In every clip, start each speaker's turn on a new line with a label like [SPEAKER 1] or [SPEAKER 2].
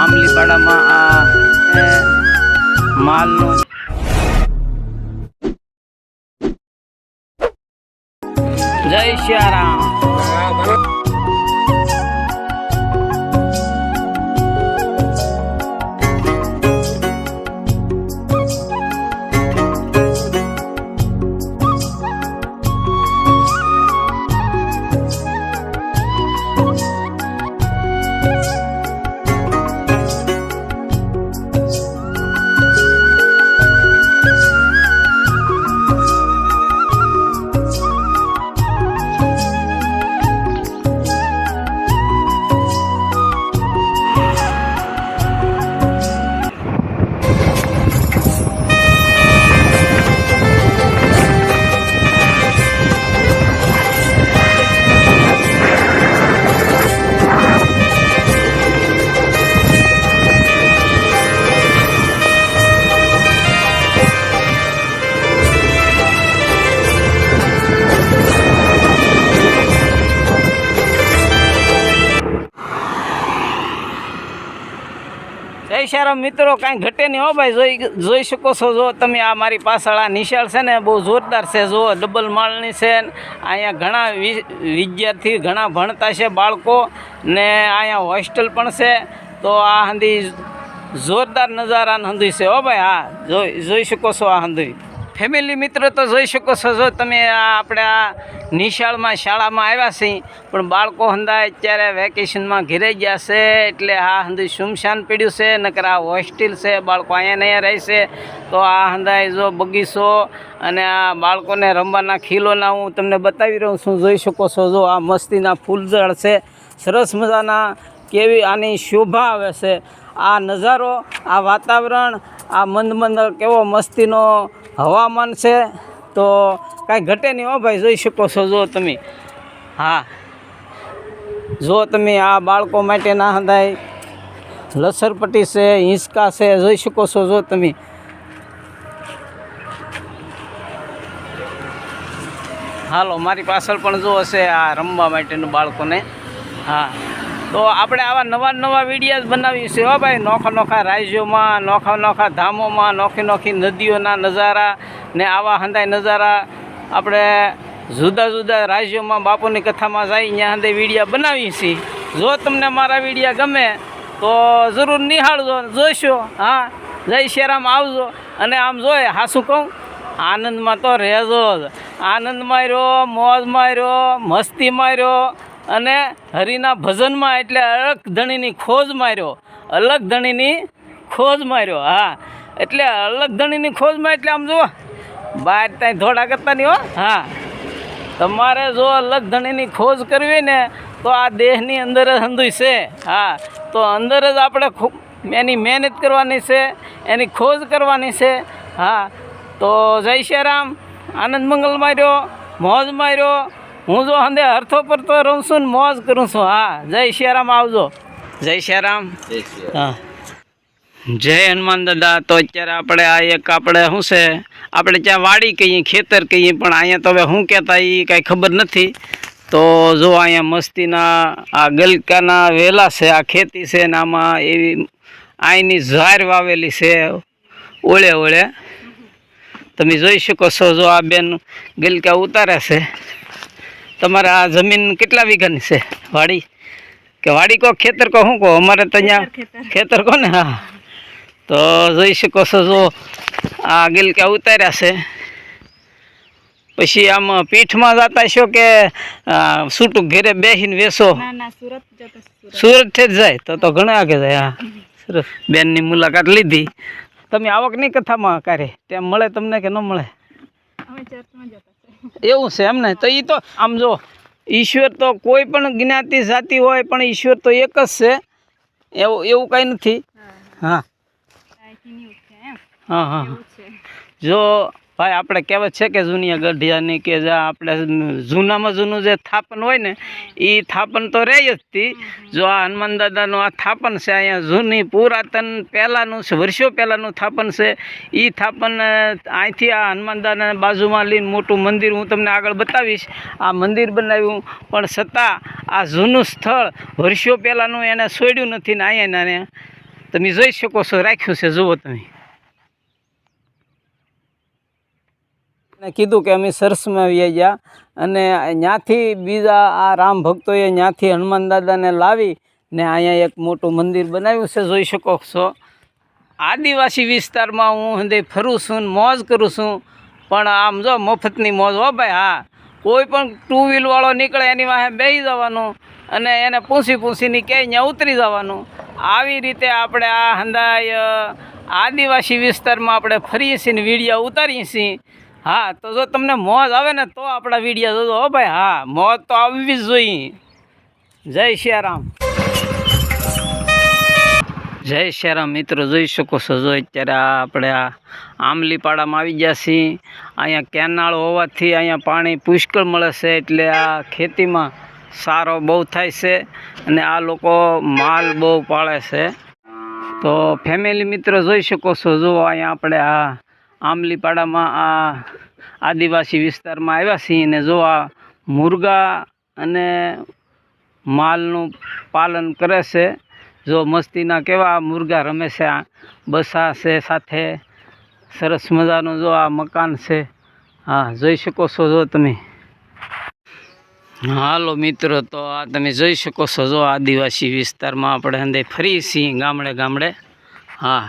[SPEAKER 1] આંબલીપાડામાં આ માલનું જય સિયારામ। જય શ્યારામ મિત્રો, કાંઈ ઘટે નહીં હો ભાઈ। જોઈ શકો છો, જો તમે આ મારી પાછળ આ નિશાળ છે ને બહુ જોરદાર છે। જો ડબલ માળની છે, અહીંયા ઘણા વિદ્યાર્થી ઘણા ભણતા છે બાળકો ને અહીંયા હોસ્ટેલ પણ છે। તો આ હંધી જોરદાર નજારા હંધી છે હો ભાઈ। હા, જોઈ શકો છો આ હંધી ફેમિલી મિત્રો। તો જોઈ શકો છો, જો તમે આપણે આ નિશાળમાં શાળામાં આવ્યા છીએ, પણ બાળકો હંધા અત્યારે વેકેશનમાં ઘેરે ગયા છે, એટલે આ હંધી સુમસાન પડ્યું છે। નકર આ હોસ્ટેલ છે, બાળકો અહીંયા અહીંયા રહે છે। તો આ હંધાય જો બગીચો અને આ બાળકોને રમવાના ખીલોના હું તમને બતાવી રહ્યો છું। જોઈ શકો છો, જો આ મસ્તીના ફૂલઝાડ છે, સરસ મજાના, કેવી આની શોભા આવે છે। આ નજારો, આ વાતાવરણ, આ મંદ કેવો મસ્તીનો હવામાન છે। તો કાંઈ ઘટે નહીં હો ભાઈ। જોઈ શકો છો જો તમે, હા, જો તમે આ બાળકો માટે ના હંધાય લસરપટ્ટી છે, હિંચકા છે, જોઈ શકો છો જો તમે। હાલો, મારી પાછળ પણ જો હશે આ રમવા માટેનું બાળકોને। હા, તો આપણે આવા નવા વિડીયો બનાવીએ છીએ હો ભાઈ। નોખા રાજ્યોમાં, નોખા ધામોમાં, નોખી નદીઓના નજારા ને આવા હંધાય નજારા આપણે જુદા રાજ્યોમાં બાપુની કથામાં જાય ત્યાં હંધાય વિડીયો બનાવીએ છીએ। જો તમને મારા વિડીયો ગમે તો જરૂર નિહાળજો, જોઈશો। હા, જય શ્યારામ, આવજો। અને આમ જોઈએ હાસું કહું, આનંદમાં તો રહેજો જ। આનંદ માર્યો, મોજ માર્યો, મસ્તી માર્યો અને હરિના ભજનમાં એટલે અલગ ધણીની ખોજ માર્યો, અલગ ધણીની ખોજ માર્યો। હા, એટલે અલગ ધણીની ખોજમાં એટલે આમ જુઓ, બહાર ત્યાં ધોળા કરતા નહીં હો। હા, તમારે જો અલગ ધણીની ખોજ કરવી ને તો આ દેહની અંદર જ હંધુય છે। હા, તો અંદર જ આપણે એની મહેનત કરવાની છે, એની ખોજ કરવાની છે। હા, તો જય શ્યારામ, આનંદ મંગલ માર્યો, મોજ માર્યો। હું જો હંધે હરથો પર તો રહું છું ને મોજ કરું છું। હા, જય શ્યારામ, આવજો। જય શ્યારામ। હા, જય હનુમાન દાદા। તો અત્યારે આપણે આ એક આપણે શું છે, આપણે ત્યાં વાડી કહીએ, ખેતર કહીએ, પણ અહીંયા તો હવે શું કહેતા એ કાંઈ ખબર નથી। તો જો અહીંયા મસ્તીના આ ગલકાના વેલા છે, આ ખેતી છે ને આમાં એવી અહીંની ઝાર વાવેલી છે ઓળે। તમે જોઈ શકો છો, જો આ બેન ગલકા ઉતારે છે। તમારે આ જમીન કેટલા વીઘાની છે વાડી? કે વાડી કહો, ખેતર કહો, શું કહો? અમારે તો અહીંયા ખેતર કહો ને। હા, તો જોઈ શકો છો, જો આ ગલકા ઉતાર્યા છે। પછી આમ પીઠમાં જતા છો કે છૂટું ઘેરે બેસીને વેસો? સુરતથી જ જાય તો ઘણા આગે જાય। હા, સરસ, બેનની મુલાકાત લીધી। તમે આવકની કથામાં કારે તેમ મળે તમને કે ન મળે? એવું છે એમને? તો એ તો આમ જો, ઈશ્વર તો કોઈ પણ જ્ઞાતિ જાતિ હોય પણ ઈશ્વર તો એક જ છે, એવું કાંઈ નથી। હા હા, જો ભાઈ આપણે કહેવત છે કે જૂનિયા ગઢિયાની, કે જે આપણે જૂનામાં જૂનું જે થાપન હોય ને એ થાપન તો રહે જ હતી। જો આ હનુમાન દાદાનું આ થાપન છે, અહીંયા જૂની પુરાતન પહેલાંનું છે, વર્ષો પહેલાંનું થાપન છે। એ થાપન અહીંથી આ હનુમાન દાદાના બાજુમાં લઈને મોટું મંદિર હું તમને આગળ બતાવીશ। આ મંદિર બનાવ્યું, પણ છતાં આ જૂનું સ્થળ વર્ષો પહેલાંનું એને છોડ્યું નથી ને અહીંયા તમે જોઈ શકો છો, રાખ્યું છે, જુઓ તમે. અને કીધું કે અમે સરસમાં આવી ગયા અને ત્યાંથી બીજા આ રામ ભક્તોએ ત્યાંથી હનુમાન દાદાને લાવી ને અહીંયા એક મોટું મંદિર બનાવ્યું છે, જોઈ શકો છો. આદિવાસી વિસ્તારમાં હું હંધે ફરું છું, મોજ કરું છું, પણ આમ જો મફતની મોજ હો ભાઈ. હા, કોઈ પણ ટુ વ્હીલવાળો નીકળે એની વાહે બેસી જવાનું અને એને પૂછીને કે અહીંયા ઉતરી જવાનું. આવી રીતે આપણે આ હંધાય આદિવાસી વિસ્તારમાં આપણે ફરીએ છીએ ને વિડીયો ઉતારીએ છીએ. હા, તો જો તમને મોજ આવે ને તો આપણા વિડીયો જોજો હો ભાઈ. હા, મોજ તો આવવી જ જોઈએ. જય સિયારામ. જય સિયારામ મિત્રો, જોઈ શકો છો. જો અત્યારે આપણે આ આંબલીપાડામાં આવી ગયા છીએ. અહીંયા કેનાળ હોવાથી અહીંયા પાણી પુષ્કળ મળે છે, એટલે આ ખેતીમાં સારો બહુ થાય છે અને આ લોકો માલ બહુ પાળે છે. તો ફેમિલી મિત્રો જોઈ શકો છો. જો અહીંયા આપણે આ આંબલીપાડામાં આ આદિવાસી વિસ્તારમાં આવ્યા છીએ ને જો આ મુર્ગા અને માલનું પાલન કરે છે. જો મસ્તીના કેવા મુર્ગા રમે છે, આ બસા છે, સાથે સરસ મજાનું જો આ મકાન છે. હા, જોઈ શકો છો. જો તમે હાલો મિત્રો, તો આ તમે જોઈ શકો છો. જો આદિવાસી વિસ્તારમાં આપણે અંદર ફરી છીએ ગામડે. હા,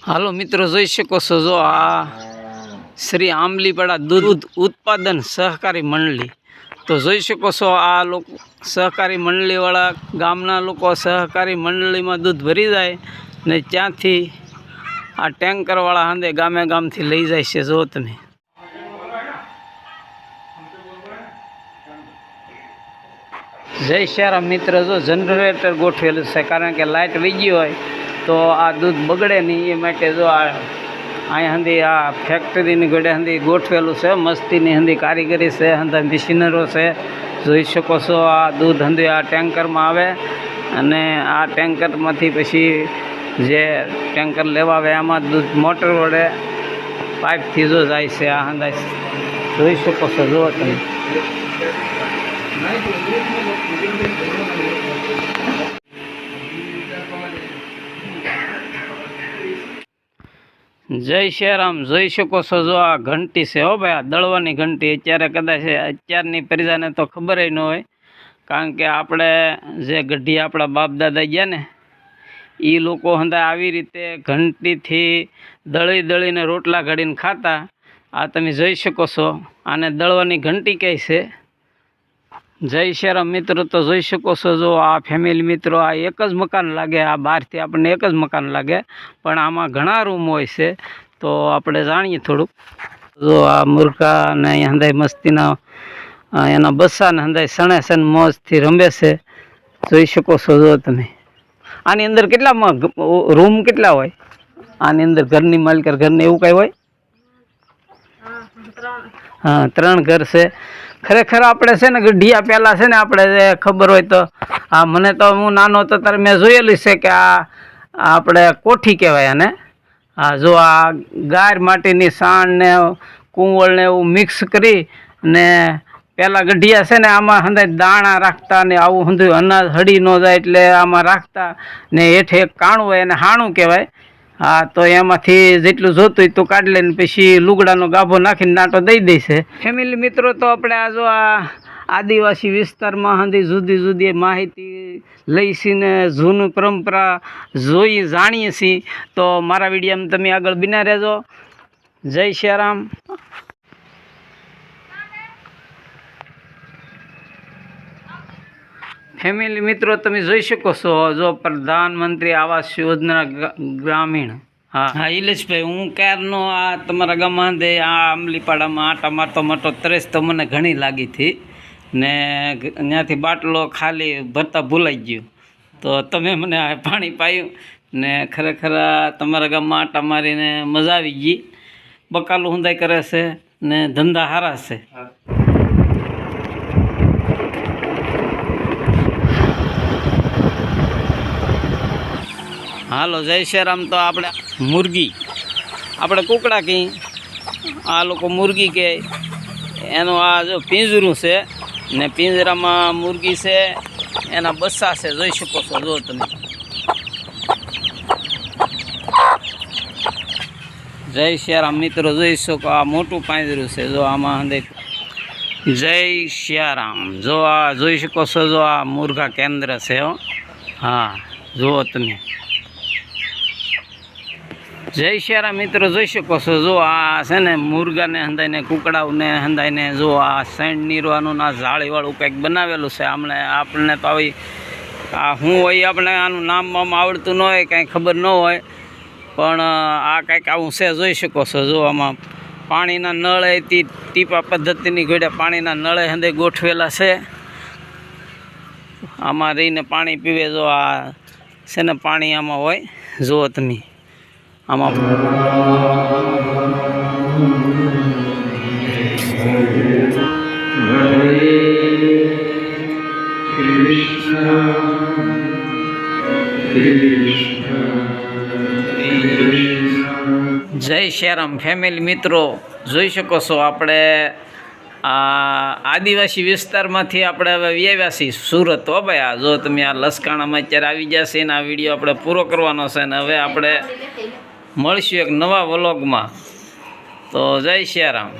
[SPEAKER 1] હાલો મિત્રો, જોઈ શકો છો. જો આ શ્રી આંબલીપાડા દૂધ ઉત્પાદન સહકારી મંડળી. તો જોઈ શકો છો, આ લોકો સહકારી મંડળીવાળા ગામના લોકો સહકારી મંડળીમાં દૂધ ભરી જાય ને ત્યાંથી આ ટેન્કરવાળા હાંદે ગામથી લઈ જાય છે. જો તમે જય સિયારામ મિત્ર. જો જનરેટર ગોઠવેલું છે, કારણ કે લાઇટ વહી ગઈ હોય તો આ દૂધ બગડે નહીં એ માટે જો આ અહીંયા હંધી આ ફેક્ટરીની ગળે હંધી ગોઠવેલું છે. મસ્તીની હંધી કારીગરી છે, હંધા મશીનરો છે. જોઈ શકો છો. આ દૂધ હંધી આ ટેન્કરમાં આવે અને આ ટેન્કરમાંથી પછી જે ટેન્કર લેવા આવે એમાં દૂધ મોટર વડે પાઇપથી જો જાય છે. આ હંધા જોઈ શકો છો. જો તમે જય સિયારામ. જોઈ શકો છો. જો આ ઘંટી છે હો ભાઈ, આ દળવાની ઘંટી. અત્યારે કદાચ અત્યારની પ્રજાને તો ખબર ન હોય, કારણ કે આપણે જે ગઢી આપણા બાપ દાદા ગયા ને એ લોકો હંધા આવી રીતે ઘંટીથી દળીને રોટલા ઘડીને ખાતા. આ તમે જોઈ શકો છો. આને દળવાની ઘંટી કહે છે. જય સિયારામ મિત્રો. તો જોઈ શકો છો. જો આ ફેમિલી મિત્રો, આ એક જ મકાન લાગે. આ બહારથી આપણને એક જ મકાન લાગે, પણ આમાં ઘણા રૂમ હોય છે. તો આપણે જાણીએ થોડુંક. જો આ મુર્ગા ને અહીંયા હંધાઈ મસ્તીના એના બચ્ચાને હંધાઈ સણે મોજથી રમે છે. જોઈ શકો છો. જો તમે આની અંદર કેટલા રૂમ કેટલા હોય? આની અંદર ઘરની માલિક ઘરને એવું કાંઈ હોય? હા, 3 ઘર છે. ખરેખર આપણે છે ને ગઢિયા પહેલાં છે ને આપણે જે ખબર હોય તો, હા, મને તો હું નાનો હતો ત્યારે મેં જોયેલું છે કે આ આપણે કોઠી કહેવાય આને. હા, જો આ ગાય માટીની સાણ ને કુંવળ ને એવું મિક્સ કરી ને પહેલાં ગઢિયા છે ને આમાં હંધાય દાણા રાખતા ને આવું હંધું અનાજ હળી ન જાય એટલે આમાં રાખતા ને હેઠે એક કાણું હોય એને હાણું કહેવાય. હા, તો એમાંથી જેટલું જોતું હોય તો કાઢી લઈને પછી લુગડાનો ગાભો નાખીને નાટો દઈ દેશે. ફેમિલી મિત્રો, તો આપણે આ જો આ આદિવાસી વિસ્તારમાં હંધી જુદી માહિતી લઈશીને જૂની પરંપરા જાણીએ છીએ. તો મારા વિડીયોમાં તમે આગળ બિના રહેજો. જય સિયારામ. ફેમિલી મિત્રો, તમે જોઈ શકો છો. જો પ્રધાનમંત્રી આવાસ યોજના ગ્રામીણ. હા, ઇલેશભાઈ, હું ક્યારનો આ તમારા ગામમાં દે આ આંબલીપાડામાં આટા મારતો તરસ તો મને ઘણી લાગી હતી ને ત્યાંથી બાટલો ખાલી ભરતા ભૂલાઈ ગયું. તો તમે મને આ પાણી પાયું ને ખરેખર તમારા ગામમાં આટા મારીને મજા આવી ગઈ. બકાલું હુંદાઈ કરે છે ને ધંધા સારા છે. હાલો, જય સિયારામ. તો આપણે મુરગી, આપણે કુકડા કહી, આ લોકો મુરગી કહે. એનું આ જો પિંજરું છે ને પિંજરામાં મુરગી છે એના બસ્સા છે, જોઈ શકો છો. જો તમે જય સિયારામ મિત્રો, જોઈ શકો આ મોટું પાંજરું છે. જો આમાં અંદર જય સિયારામ, જો આ જોઈ શકો છો. જો આ મુરઘા કેન્દ્ર છે. હા જુઓ તમે, જય સિયારામ મિત્રો, જોઈ શકો છો. જો આ છે ને મુરગાને હંધાઈને કુકડાઓને હંધાઈને જો આ સૈણ નીરવાનું ના જાળીવાળું કંઈક બનાવેલું છે. આપણને તો આવી આ શું હોય આપણે આનું નામ આવડતું ન હોય, કાંઈ ખબર ન હોય, પણ આ કંઈક આવું છે. જોઈ શકો છો. જો આમાં પાણીના નળેથી ટીપા પદ્ધતિની ઘોડે પાણીના નળે હંધે ગોઠવેલા છે. આમાં રહીને પાણી પીવે. જો આ છે ને પાણી આમાં હોય. જુઓ તમે આમાં જય સિયારામ ફેમિલી મિત્રો, જોઈ શકો છો આપણે આ આદિવાસી વિસ્તારમાંથી આપણે હવે આવ્યા છીએ સુરત. હો ભાઈ, આ જો તમે આ લસકાણામાં અત્યારે આવી જશે ને આ વિડીયો આપણે પૂરો કરવાનો છે. ને હવે આપણે મળીશું એક નવા વ્લોગમાં. તો જય સિયારામ.